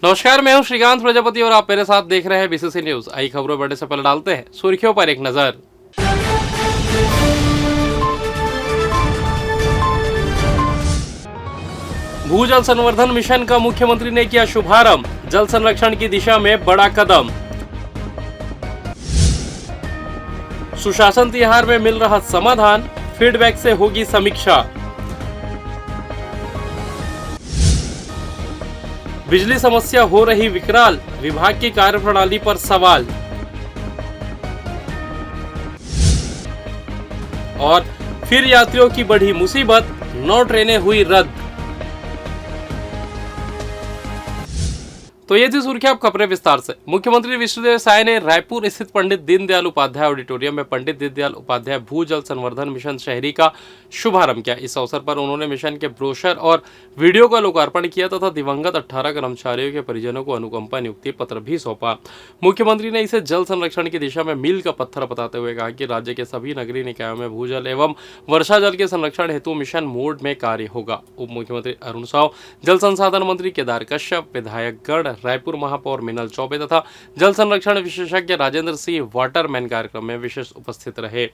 नमस्कार, मैं हूं श्रीकांत प्रजापति और आप मेरे साथ देख रहे हैं बीसीसी न्यूज। आई खबरों बढ़ने से पहले डालते हैं सुर्खियों पर एक नजर। भूजल संवर्धन मिशन का मुख्यमंत्री ने किया शुभारंभ, जल संरक्षण की दिशा में बड़ा कदम। सुशासन तिहार में मिल रहा समाधान, फीडबैक से होगी समीक्षा। बिजली समस्या हो रही विकराल, विभाग की कार्यप्रणाली पर सवाल। और फिर यात्रियों की बढ़ी मुसीबत, 9 ट्रेनें हुई रद्द। तो ये थी सुर्खियां, अब खबरें विस्तार से। मुख्यमंत्री विष्णुदेव साय ने रायपुर स्थित पंडित दीनदयाल उपाध्याय ऑडिटोरियम में पंडित दीनदयाल उपाध्याय भूजल संवर्धन मिशन शहरी का शुभारंभ किया। इस अवसर पर उन्होंने मिशन के ब्रोशर और वीडियो का लोकार्पण किया तथा दिवंगत 18 कर्मचारियों के परिजनों को अनुकंपा नियुक्ति पत्र भी सौंपा। मुख्यमंत्री ने इसे जल संरक्षण की दिशा में मील का पत्थर बताते हुए कहा कि राज्य के सभी नगरीय निकायों में भूजल एवं वर्षा जल के संरक्षण हेतु मिशन मोड में कार्य होगा। उप मुख्यमंत्री अरुण साव, जल संसाधन मंत्री केदार कश्यप, विधायकगण रायपुर महापौर मीनल चौबे तथा जल संरक्षण विशेषज्ञ राजेंद्र सिंह वाटरमैन कार्यक्रम में विशेष उपस्थित रहे।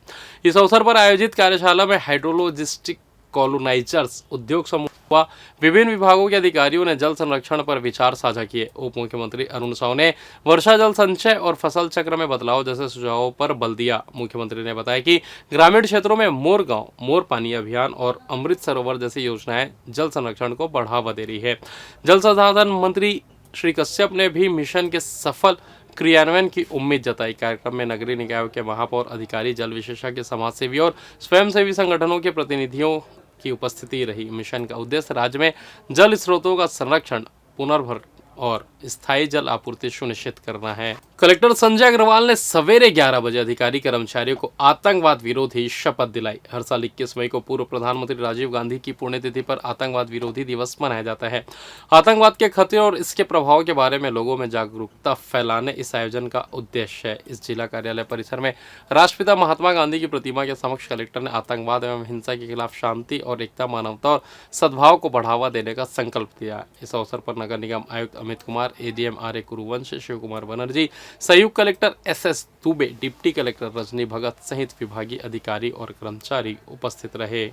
इस अवसर पर आयोजित कार्यशाला में हाइड्रोलॉजिस्टिक कॉलोनाइजर्स उद्योग समूह व विभिन्न विभागों के अधिकारियों ने जल संरक्षण पर विचार साझा किए। उप मुख्यमंत्री अरुण साव ने वर्षा जल संचय और फसल चक्र में बदलाव जैसे सुझावों पर बल दिया। मुख्यमंत्री ने बताया कि ग्रामीण क्षेत्रों में मोर गांव, मोर पानी अभियान और अमृत सरोवर जैसी योजनाएं जल संरक्षण को बढ़ावा दे रही है। जल संसाधन मंत्री श्री कश्यप ने भी मिशन के सफल क्रियान्वयन की उम्मीद जताई। कार्यक्रम में नगरीय निकायों के महापौर, अधिकारी, जल विशेषज्ञ, समाजसेवी और स्वयंसेवी संगठनों के प्रतिनिधियों की उपस्थिति रही। मिशन का उद्देश्य राज्य में जल स्रोतों का संरक्षण, पुनर्भरण और स्थायी जल आपूर्ति सुनिश्चित करना है। कलेक्टर संजय अग्रवाल ने सवेरे 11 बजे अधिकारी कर्मचारियों को आतंकवाद विरोधी शपथ दिलाई। हर साल 21 मई को पूर्व प्रधानमंत्री राजीव गांधी की पुण्यतिथि पर आतंकवाद विरोधी दिवस मनाया जाता है। आतंकवाद के खतरे और इसके प्रभाव के बारे में लोगों में जागरूकता फैलाने इस आयोजन का उद्देश्य है। इस जिला कार्यालय परिसर में राष्ट्रपिता महात्मा गांधी की प्रतिमा के समक्ष कलेक्टर ने आतंकवाद एवं हिंसा के खिलाफ शांति और एकता, मानवता और सद्भाव को बढ़ावा देने का संकल्प दिया। इस अवसर पर नगर निगम आयुक्त Amit Kumar, ADM R A Kuruvansh, Shiv Kumar Banerjee, संयुक्त collector SS Dubey, deputy collector Rajni Bhagat सहित विभागीय अधिकारी और कर्मचारी उपस्थित रहे।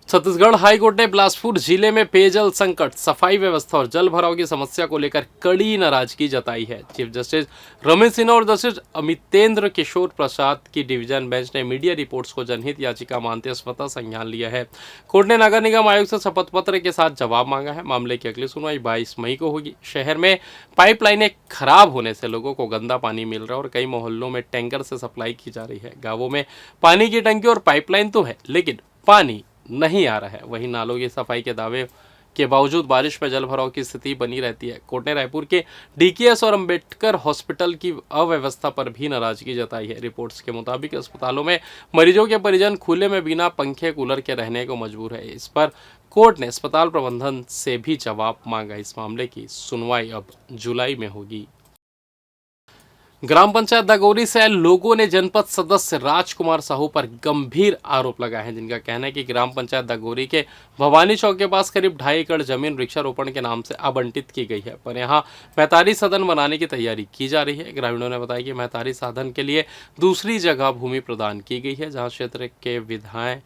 छत्तीसगढ़ हाईकोर्ट ने बिलासपुर जिले में पेयजल संकट, सफाई व्यवस्था और जल भराव की समस्या को लेकर कड़ी नाराजगी जताई है। चीफ जस्टिस रमेश सिन्हा और जस्टिस अमितेंद्र किशोर प्रसाद की डिवीजन बेंच ने मीडिया रिपोर्ट्स को जनहित याचिका मानते स्वतः संज्ञान लिया है। कोर्ट ने नगर निगम आयुक्त से शपथ पत्र के साथ जवाब मांगा है। मामले की अगली सुनवाई 22 मई को होगी। शहर में पाइपलाइनें खराब होने से लोगों को गंदा पानी मिल रहा है और कई मोहल्लों में टैंकर से सप्लाई की जा रही है। गांवों में पानी की टंकी और पाइपलाइन तो है, लेकिन पानी नहीं आ रहा है। वहीं नालों की सफाई के दावे के बावजूद बारिश में जल भराव की स्थिति बनी रहती है। कोर्ट ने रायपुर के डीकेएस और अंबेडकर हॉस्पिटल की अव्यवस्था पर भी नाराजगी जताई है। रिपोर्ट्स के मुताबिक अस्पतालों में मरीजों के परिजन खुले में बिना पंखे कूलर के रहने को मजबूर है। इस पर कोर्ट ने अस्पताल प्रबंधन से भी जवाब मांगा। इस मामले की सुनवाई अब जुलाई में होगी। ग्राम पंचायत दगोरी से लोगों ने जनपद सदस्य राजकुमार साहू पर गंभीर आरोप लगाए हैं, जिनका कहना है कि ग्राम पंचायत दगोरी के भवानी चौक के पास करीब 2.5 एकड़ जमीन वृक्षारोपण के नाम से आवंटित की गई है, पर यहां मैतारी सदन बनाने की तैयारी की जा रही है। ग्रामीणों ने बताया कि मैतारी साधन के लिए दूसरी जगह भूमि प्रदान की गई है, जहाँ क्षेत्र के विधायक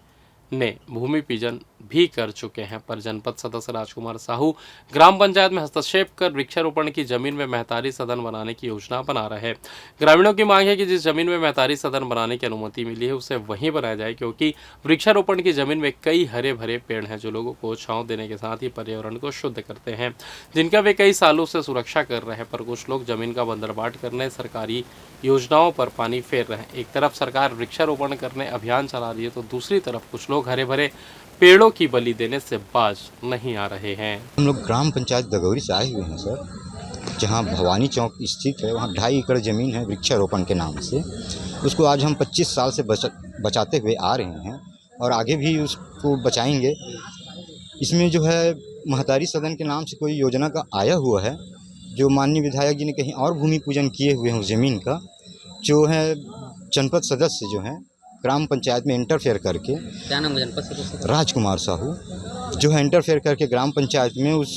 ने भूमि पूजन भी कर चुके हैं, पर जनपद सदस्य राजकुमार साहू ग्राम पंचायत में हस्तक्षेप कर वृक्षारोपण की जमीन में महतारी सदन बनाने की योजना बना रहे हैं। ग्रामीणों की मांग है कि जिस जमीन में महतारी सदन बनाने की अनुमति मिली है उसे वहीं बनाया जाए, क्योंकि वृक्षारोपण की जमीन में कई हरे भरे पेड़ हैं जो लोगों को छांव देने के साथ ही पर्यावरण को शुद्ध करते हैं, जिनका वे कई सालों से सुरक्षा कर रहे हैं। पर कुछ लोग जमीन का बंदरबाट करने, सरकारी योजनाओं पर पानी फेर रहे हैं। एक तरफ सरकार वृक्षारोपण करने अभियान चला रही है, तो दूसरी तरफ कुछ लोग हरे भरे पेड़ों की बलि देने से बाज नहीं आ रहे हैं। हम लोग ग्राम पंचायत दगोरी से आए हुए हैं सर, जहां भवानी चौक स्थित है, वहां 2.5 एकड़ ज़मीन है वृक्षारोपण के नाम से। उसको आज हम 25 साल से बचाते हुए आ रहे हैं और आगे भी उसको बचाएंगे। इसमें जो है महतारी सदन के नाम से कोई योजना का आया हुआ है, जो माननीय विधायक जी ने कहीं और भूमि पूजन किए हुए हैं उस ज़मीन का, जो है जनपद सदस्य जो हैं ग्राम पंचायत में इंटरफेयर करके, क्या नाम है जनपद सदस्य? राजकुमार साहू, जो है इंटरफेयर करके ग्राम पंचायत में उस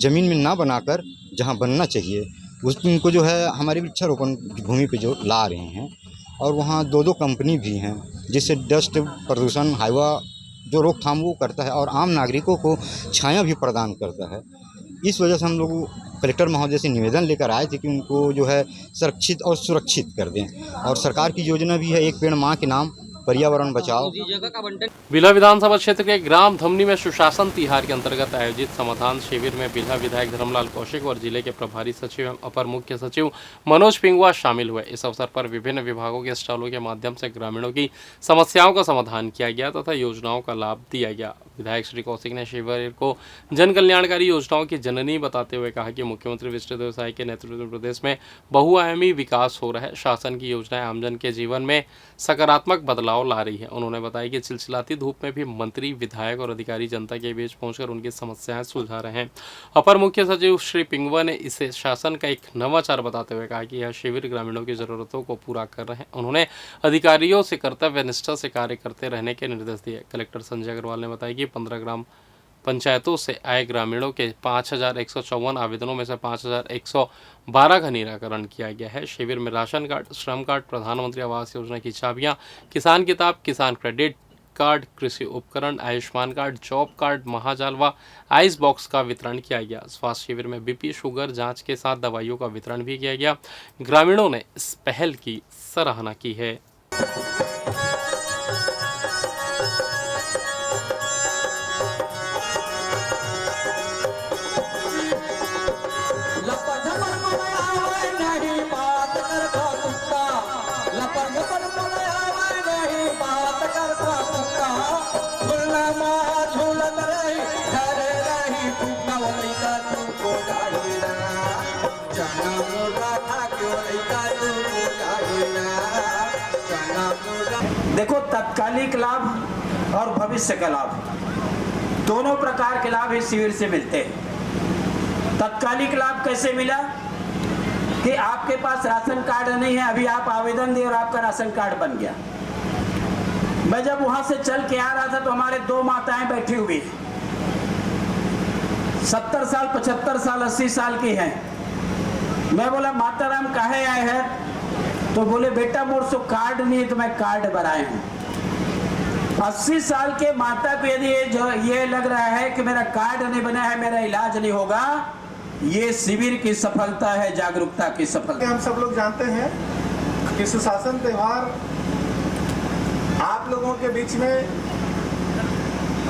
ज़मीन में ना बनाकर जहाँ बनना चाहिए उनको जो है हमारी वृक्षारोपण भूमि पे जो ला रहे हैं, और वहाँ दो दो कंपनी भी हैं, जिससे डस्ट प्रदूषण हवा जो रोकथाम वो करता है और आम नागरिकों को छाया भी प्रदान करता है। इस वजह से हम लोग कलेक्टर महोदय से निवेदन लेकर आए थे कि उनको जो है संरक्षित और सुरक्षित कर दें, और सरकार की योजना भी है एक पेड़ माँ के नाम, पर्यावरण बचाओ। जगह का बंटन बिल्हा विधानसभा क्षेत्र के ग्राम धमनी में सुशासन तिहार के अंतर्गत आयोजित समाधान शिविर में बिल्हा विधायक धर्मलाल कौशिक और जिले के प्रभारी सचिव एवं अपर मुख्य सचिव मनोज पिंगुआ शामिल हुए। इस अवसर पर विभिन्न विभागों के स्टॉलों के माध्यम से ग्रामीणों की समस्याओं का समाधान किया गया तथा योजनाओं का लाभ दिया गया। विधायक श्री कौशिक ने शिविर को जन कल्याणकारी योजनाओं की जननी बताते हुए कहा कि मुख्यमंत्री विष्णुदेव साय के नेतृत्व में प्रदेश में बहुआयामी विकास हो रहा है। शासन की योजनाएं आमजन के जीवन में सकारात्मक बदलाव ला रही है। उन्होंने बताया कि चिलचिलाती धूप में भी मंत्री, विधायक और अधिकारी जनता के बीच पहुंचकर उनकी समस्याएं सुलझा रहे हैं। अपर मुख्य सचिव श्री पिंगुआ ने इसे शासन का एक नवाचार बताते हुए कहा कि यह शिविर ग्रामीणों की जरूरतों को पूरा कर रहे हैं। उन्होंने अधिकारियों से कर्तव्य निष्ठा से कार्य करते रहने के निर्देश दिए। कलेक्टर संजय अग्रवाल ने बताया कि 15 ग्राम पंचायतों से आए ग्रामीणों के 5154 आवेदनों में से 5112 का निराकरण किया गया है। शिविर में राशन कार्ड, श्रम कार्ड, प्रधानमंत्री आवास योजना की चाबियां, किसान किताब, किसान क्रेडिट कार्ड, कृषि उपकरण, आयुष्मान कार्ड, जॉब कार्ड, महाजाल व आइस बॉक्स का वितरण किया गया। स्वास्थ्य शिविर में बीपी शुगर जांच के साथ दवाइयों का वितरण भी किया गया। ग्रामीणों ने इस पहल की सराहना की है। देखो, तत्कालिक लाभ और भविष्य का लाभ दोनों प्रकार के लाभ इस शिविर से मिलते हैं। तत्कालिक लाभ कैसे मिला कि आपके पास राशन कार्ड नहीं है, अभी आप आवेदन दिए और आपका राशन कार्ड बन गया। मैं जब वहां से चल के आ रहा था तो हमारे दो माताएं बैठी हुई, 70 साल, 75 साल, 80 साल की हैं। मैं बोला, माता राम काहे आए हैं? तो बोले, बेटा मोर सो कार्ड नहीं है तो मैं कार्ड बनाए हूँ। 80 साल के माता को यदि ये लग रहा है कि मेरा कार्ड नहीं बना है, मेरा इलाज नहीं होगा, ये शिविर की सफलता है, जागरूकता की सफलता। हम सब लोग जानते हैं कि सुशासन त्योहार आप लोगों के बीच में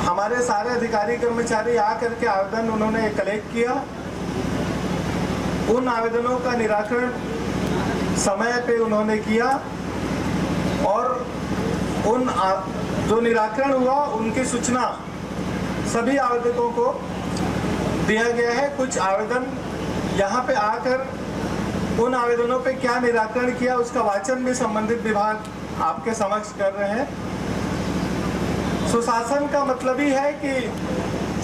हमारे सारे अधिकारी कर्मचारी आकर के आवेदन उन्होंने कलेक्ट किया। उन आवेदनों का निराकरण समय पे उन्होंने किया और उन जो निराकरण हुआ उनकी सूचना सभी आवेदकों को दिया गया है। कुछ आवेदन यहाँ पे आकर उन आवेदनों पे क्या निराकरण किया उसका वाचन भी संबंधित विभाग आपके समक्ष कर रहे हैं। सुशासन का मतलब ही है कि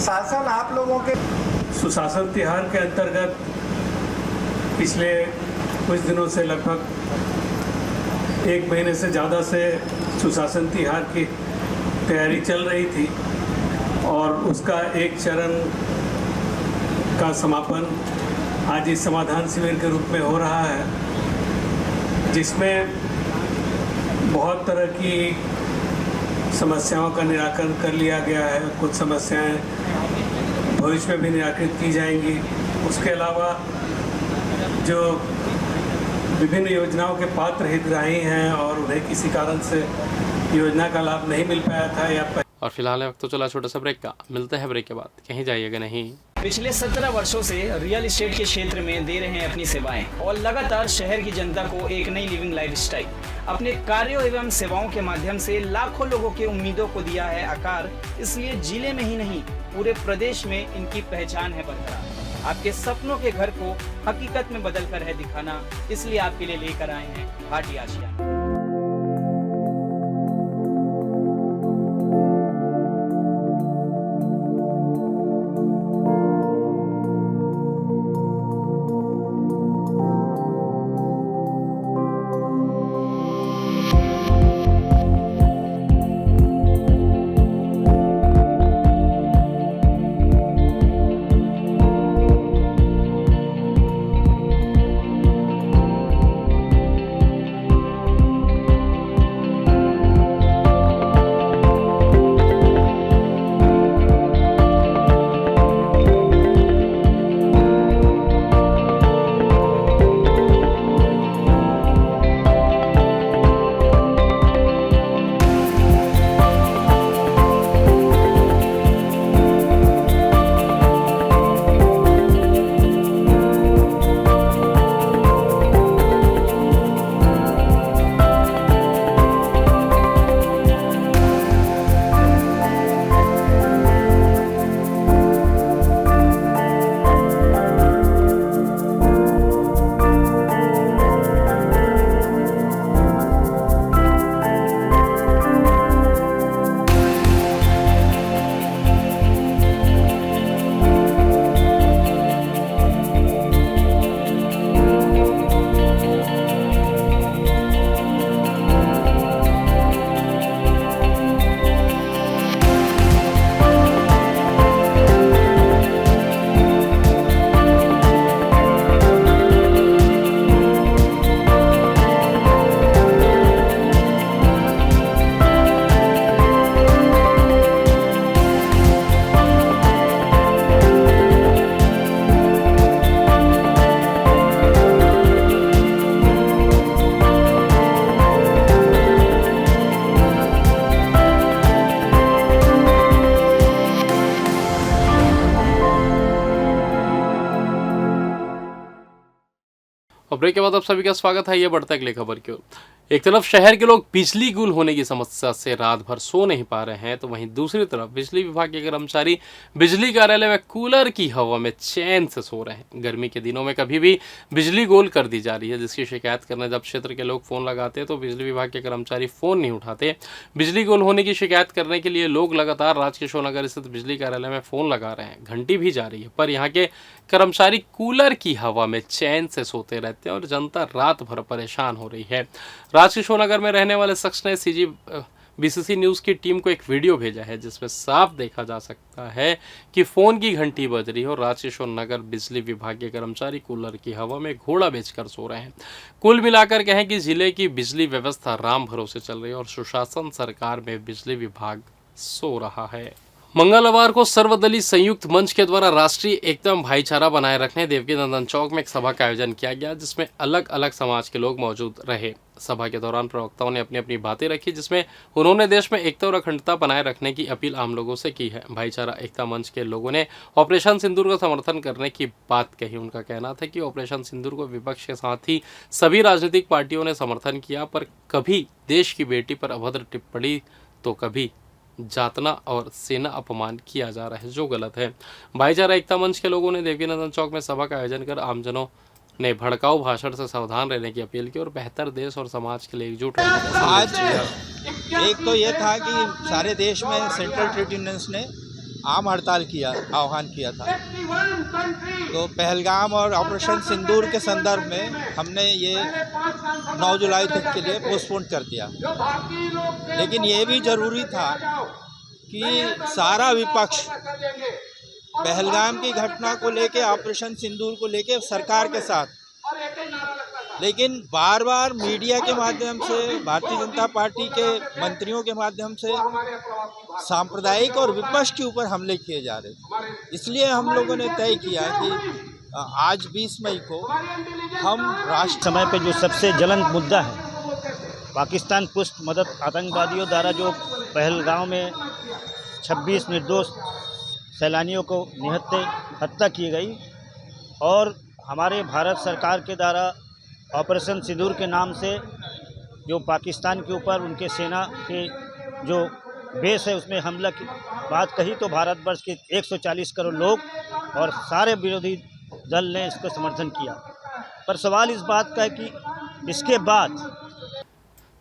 शासन आप लोगों के। सुशासन त्योहार के अंतर्गत पिछले कुछ दिनों से लगभग 1 महीने से ज़्यादा से सुशासन त्योहार की तैयारी चल रही थी और उसका एक चरण का समापन आज इस समाधान शिविर के रूप में हो रहा है, जिसमें बहुत तरह की समस्याओं का निराकरण कर लिया गया है। कुछ समस्याएं भविष्य में भी निराकृत की जाएंगी। उसके अलावा जो विभिन्न योजनाओं के पात्र हितग्राही हैं और उन्हें किसी कारण से योजना का लाभ नहीं मिल पाया था या और फिलहाल वक्त तो चला छोटा सा ब्रेक का, मिलते हैं ब्रेक के बाद, कहीं जाइएगा नहीं। पिछले 17 वर्षों से रियल एस्टेट के क्षेत्र में दे रहे हैं अपनी सेवाएं और लगातार शहर की जनता को एक नई लिविंग लाइफस्टाइल। अपने कार्यों एवं सेवाओं के माध्यम से लाखों लोगों की उम्मीदों को दिया है आकार। इसलिए जिले में ही नहीं पूरे प्रदेश में इनकी पहचान है बरकरार। आपके सपनों के घर को हकीकत में बदल कर है दिखाना, इसलिए आपके लिए लेकर आए हैं भाटी आशिया। और ब्रेक के बाद आप सभी का स्वागत है। ये बढ़ता है अगली खबर की ओर। एक तरफ शहर के लोग बिजली गुल होने की समस्या से रात भर सो नहीं पा रहे हैं, तो वहीं दूसरी तरफ बिजली विभाग के कर्मचारी बिजली कार्यालय में कूलर की हवा में चैन से सो रहे हैं। गर्मी के दिनों में कभी भी बिजली गोल कर दी जा रही है, जिसकी शिकायत करने जब क्षेत्र के लोग फ़ोन लगाते हैं तो बिजली विभाग के कर्मचारी फ़ोन नहीं उठाते। बिजली गोल होने की शिकायत करने के लिए लोग लगातार राजकिशोर नगर स्थित बिजली कार्यालय में फ़ोन लगा रहे हैं। घंटी भी जा रही है, पर यहाँ के कर्मचारी कूलर की हवा में चैन से सोते रहते हैं और जनता रात भर परेशान हो रही है। राजकिशोर नगर में रहने वाले शख्स ने बीसीसी न्यूज़ की टीम को एक वीडियो भेजा है, जिसमें साफ देखा जा सकता है कि फ़ोन की घंटी बज रही है और राजकिशोर नगर बिजली विभाग के कर्मचारी कूलर की हवा में घोड़ा बेचकर सो रहे हैं। कुल मिलाकर कहें कि जिले की बिजली व्यवस्था राम भरोसे चल रही है और सुशासन सरकार में बिजली विभाग सो रहा है। मंगलवार को सर्वदलीय संयुक्त मंच के द्वारा राष्ट्रीय एकता एवं भाईचारा बनाए रखने देवकी नंदन चौक में एक सभा का आयोजन किया गया, जिसमें अलग अलग समाज के लोग मौजूद रहे। सभा के दौरान प्रवक्ताओं ने अपनी अपनी बातें रखी, जिसमें उन्होंने देश में एकता और अखंडता बनाए रखने की अपील आम लोगों से की है। भाईचारा एकता मंच के लोगों ने ऑपरेशन सिंदूर का समर्थन करने की बात कही। उनका कहना था कि ऑपरेशन सिंदूर को विपक्ष के साथ ही सभी राजनीतिक पार्टियों ने समर्थन किया, पर कभी देश की बेटी पर अभद्र टिप्पणी तो कभी जातना और सेना अपमान किया जा रहा है, जो गलत है। भाईचारा एकता मंच के लोगों ने देवकी नंदन चौक में सभा का आयोजन कर आमजनों ने भड़काऊ भाषण से सावधान रहने की अपील की और बेहतर देश और समाज के लिए एकजुट रहने का संदेश दिया। एक तो ये था कि सारे देश में सेंट्रल ट्रेड यूनियंस ने आम हड़ताल किया, आह्वान किया था। तो पहलगाम और ऑपरेशन सिंदूर के संदर्भ में हमने ये 9 जुलाई तक के लिए पोस्टपोन कर दिया। लेकिन ये भी ज़रूरी था कि सारा विपक्ष पहलगाम की घटना को लेके, ऑपरेशन सिंदूर को लेके सरकार के साथ, लेकिन बार बार मीडिया के माध्यम से, भारतीय जनता पार्टी के मंत्रियों के माध्यम से सांप्रदायिक और विपक्ष के ऊपर हमले किए जा रहे थे। इसलिए हम लोगों ने तय किया कि आज 20 मई को हम राष्ट्र समय पे जो सबसे ज्वलंत मुद्दा है, पाकिस्तान पुष्ट मदद आतंकवादियों द्वारा जो पहलगाम में 26 निर्दोष सैलानियों को निहत्ते हत्या की गई और हमारे भारत सरकार के द्वारा ऑपरेशन सिंदूर के नाम से जो पाकिस्तान के ऊपर उनके सेना के जो बेस है उसमें हमला की बात कही, तो भारतवर्ष के 140 करोड़ लोग और सारे विरोधी दल ने इसको समर्थन किया। पर सवाल इस बात का है कि इसके बाद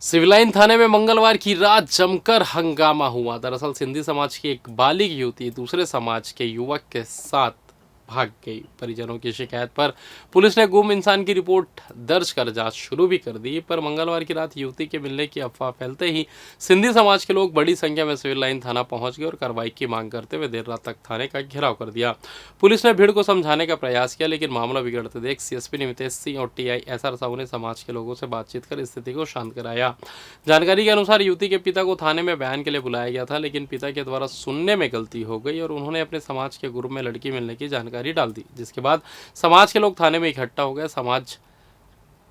सिविल लाइन थाने में मंगलवार की रात जमकर हंगामा हुआ। दरअसल सिंधी समाज की एक बालिग युवती दूसरे समाज के युवक के साथ भाग गई। परिजनों की शिकायत पर पुलिस ने गुम इंसान की रिपोर्ट दर्ज कर जांच शुरू भी कर दी, पर मंगलवार की रात युवती के मिलने की अफवाह फैलते ही सिंधी समाज के लोग बड़ी संख्या में सिविल लाइन थाना पहुंच गए और कार्रवाई की मांग करते हुए देर रात तक थाने का घेराव कर दिया। पुलिस ने भीड़ को समझाने का प्रयास किया, लेकिन मामला बिगड़ते देख सीएसपी निमितेश सिंह और टीआई एसआर साहू ने समाज के लोगों से बातचीत कर स्थिति को शांत कराया। जानकारी के अनुसार युवती के पिता को थाने में बयान के लिए बुलाया गया था, लेकिन पिता के द्वारा सुनने में गलती हो गई और उन्होंने अपने समाज के ग्रुप में लड़की मिलने की जानकारी डाल दी, जिसके बाद समाज के लोग थाने में इकट्ठा हो गए। समाज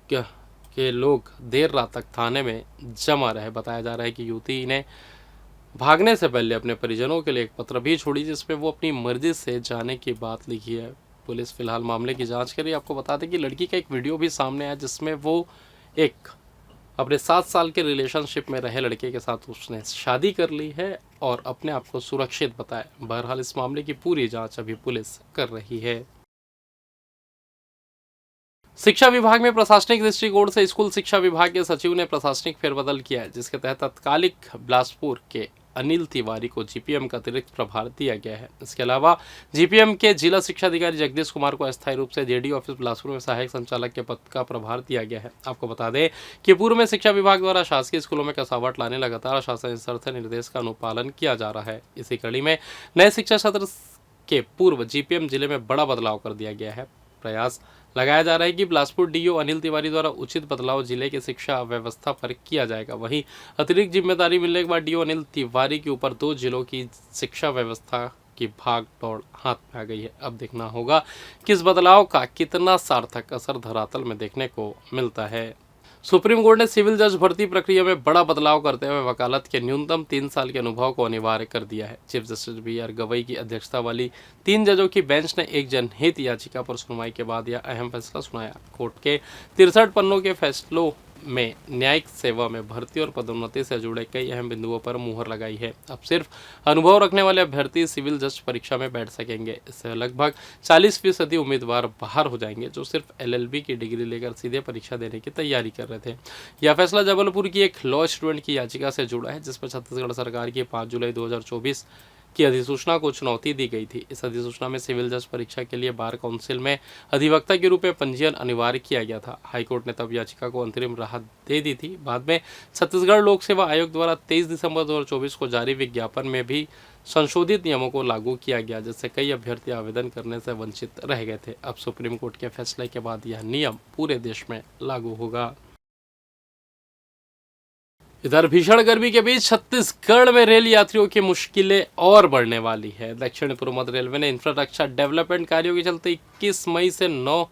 के लोग देर रात तक थाने में जमा रहे। बताया जा रहा है कि युवती ने भागने से पहले अपने परिजनों के लिए एक पत्र भी छोड़ी, जिसमें वो अपनी मर्जी से जाने की बात लिखी है। पुलिस फिलहाल मामले की जांच कर रही है। आपको बता दें कि लड़की का एक वीडियो भी सामने आया, जिसमें वो एक अपने 7 साल के रिलेशनशिप में रहे लड़के के साथ उसने शादी कर ली है और अपने आप को सुरक्षित बताया। बहरहाल इस मामले की पूरी जांच अभी पुलिस कर रही है। शिक्षा विभाग में प्रशासनिक दृष्टिकोण से स्कूल शिक्षा विभाग के सचिव ने प्रशासनिक फेरबदल किया है, जिसके तहत तत्कालिक बिलासपुर के अनिल तिवारी को जीपीएम का अतिरिक्त प्रभार दिया गया है। इसके अलावा जीपीएम के जिला शिक्षा अधिकारी जगदीश कुमार को अस्थायी रूप से जेडी ऑफिस बिलासपुर में सहायक संचालक के पद का प्रभार दिया गया है। आपको बता दें कि पूर्व में शिक्षा विभाग द्वारा शासकीय स्कूलों में कसावट लाने लगातार शासन स्तर से निर्देश का अनुपालन किया जा रहा है। इसी कड़ी में नए शिक्षा सत्र के पूर्व जीपीएम जिले में बड़ा बदलाव कर दिया गया है। प्रयास लगाया जा रहा है कि बिलासपुर डीओ अनिल तिवारी द्वारा उचित बदलाव जिले की शिक्षा व्यवस्था पर किया जाएगा। वहीं अतिरिक्त जिम्मेदारी मिलने के बाद डीओ अनिल तिवारी के ऊपर 2 जिलों की शिक्षा व्यवस्था की भाग दौड़ हाथ में आ गई है। अब देखना होगा कि इस बदलाव का कितना सार्थक असर धरातल में देखने को मिलता है। सुप्रीम कोर्ट ने सिविल जज भर्ती प्रक्रिया में बड़ा बदलाव करते हुए वकालत के न्यूनतम 3 साल के अनुभव को अनिवार्य कर दिया है। चीफ जस्टिस BR गवई की अध्यक्षता वाली 3 जजों की बेंच ने एक जनहित याचिका पर सुनवाई के बाद यह अहम फैसला सुनाया। कोर्ट के 63 पन्नों के फैसलों में न्यायिक सेवा में भर्ती और पदोन्नति से जुड़े कई अहम बिंदुओं पर मुहर लगाई है। अब सिर्फ अनुभव रखने वाले अभ्यर्थी सिविल जज परीक्षा में बैठ सकेंगे। इससे लगभग 40% उम्मीदवार बाहर हो जाएंगे जो सिर्फ LLB की डिग्री लेकर सीधे परीक्षा देने की तैयारी कर रहे थे। यह फैसला जबलपुर की एक लॉ स्टूडेंट की याचिका से जुड़ा है जिस पर छत्तीसगढ़ सरकार की 5 जुलाई 2024 की अधिसूचना को चुनौती दी गई थी। इस अधिसूचना में सिविल जज परीक्षा के लिए बार काउंसिल में अधिवक्ता के रूप में पंजीयन अनिवार्य किया गया था। हाईकोर्ट ने तब याचिका को अंतरिम राहत दे दी थी। बाद में छत्तीसगढ़ लोक सेवा आयोग द्वारा 23 दिसंबर 2024 को जारी विज्ञापन में भी संशोधित नियमों को लागू किया गया जिससे कई अभ्यर्थी आवेदन करने से वंचित रह गए थे। अब सुप्रीम कोर्ट के फैसले के बाद यह नियम पूरे देश में लागू होगा। इधर भीषण गर्मी के बीच छत्तीसगढ़ में रेल यात्रियों की मुश्किलें और बढ़ने वाली है। दक्षिण पूर्व मध्य रेलवे ने इंफ्रास्ट्रक्चर डेवलपमेंट कार्यों के चलते 21 मई से 9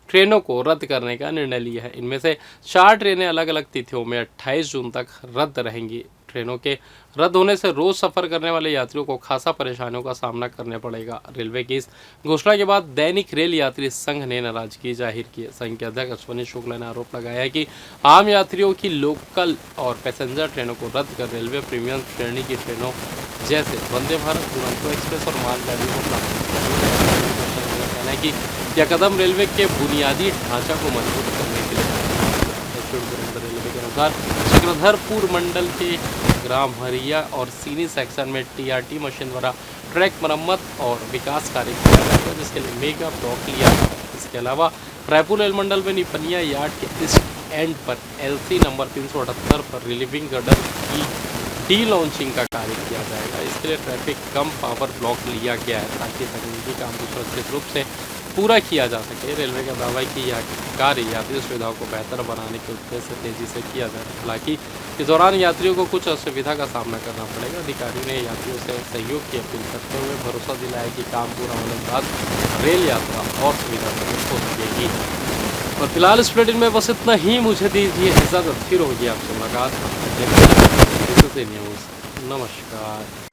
ट्रेनों को रद्द करने का निर्णय लिया है। इनमें से 4 ट्रेनें अलग अलग तिथियों में 28 जून तक रद्द रहेंगी। ट्रेनों के रद्द होने से रोज सफर करने वाले यात्रियों को खासा परेशानियों का सामना करना पड़ेगा। रेलवे की इस घोषणा के बाद दैनिक रेल यात्री संघ ने नाराजगी जाहिर की है। संघ के अध्यक्ष अश्वनी शुक्ला ने आरोप लगाया है कि आम यात्रियों की लोकल और पैसेंजर ट्रेनों को रद्द कर रेलवे प्रीमियम श्रेणी की ट्रेनों जैसे वंदे भारत, दुरंतो एक्सप्रेस और मालगाड़ी को कहना है कि यह कदम रेलवे के बुनियादी ढांचा को मजबूत करने के लिए रेलवे के अनुसार चक्रधरपुर मंडल के ग्राम हरिया और सीनी सेक्शन में TRT मशीन द्वारा ट्रैक मरम्मत और विकास कार्य किया जाएगा जिसके लिए मेगा ब्लॉक लिया जाएगा। इसके अलावा रायपुर रेल मंडल में निपनिया यार्ड के ईस्ट एंड पर LC नंबर 378 पर रिलीविंग गर्डर की डी लॉन्चिंग का कार्य किया जाएगा। इसके लिए ट्रैफिक कम पावर ब्लॉक लिया गया है ताकि तकनीकी काम को सुरक्षित रूप से पूरा किया जा सके। रेलवे का दावा है कि यह कार्य यात्री सुविधाओं को बेहतर बनाने के उद्देश्य से तेजी से किया जाए। हालांकि इस दौरान यात्रियों को कुछ असुविधा का सामना करना पड़ेगा। अधिकारियों ने यात्रियों से सहयोग की अपील करते हुए भरोसा दिलाया कि काम पूरा होने के बाद रेल यात्रा और सुविधाजनक हो सकेगी। और फिलहाल इस बुलेटिन में बस इतना ही। मुझे दीजिए इजाज़त, फिर होगी आपसे मुलाकात न्यूज़। नमस्कार।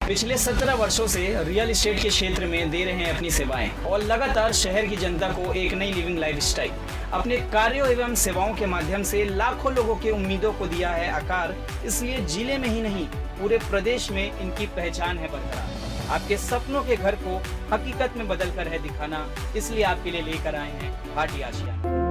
पिछले 17 वर्षों से रियल एस्टेट के क्षेत्र में दे रहे हैं अपनी सेवाएं और लगातार शहर की जनता को एक नई लिविंग लाइफस्टाइल। अपने कार्यों एवं सेवाओं के माध्यम से लाखों लोगों की उम्मीदों को दिया है आकार। इसलिए जिले में ही नहीं पूरे प्रदेश में इनकी पहचान है बरकरार। आपके सपनों के घर को हकीकत में बदल कर है दिखाना, इसलिए आपके लिए लेकर आए हैं भाटी आशिया।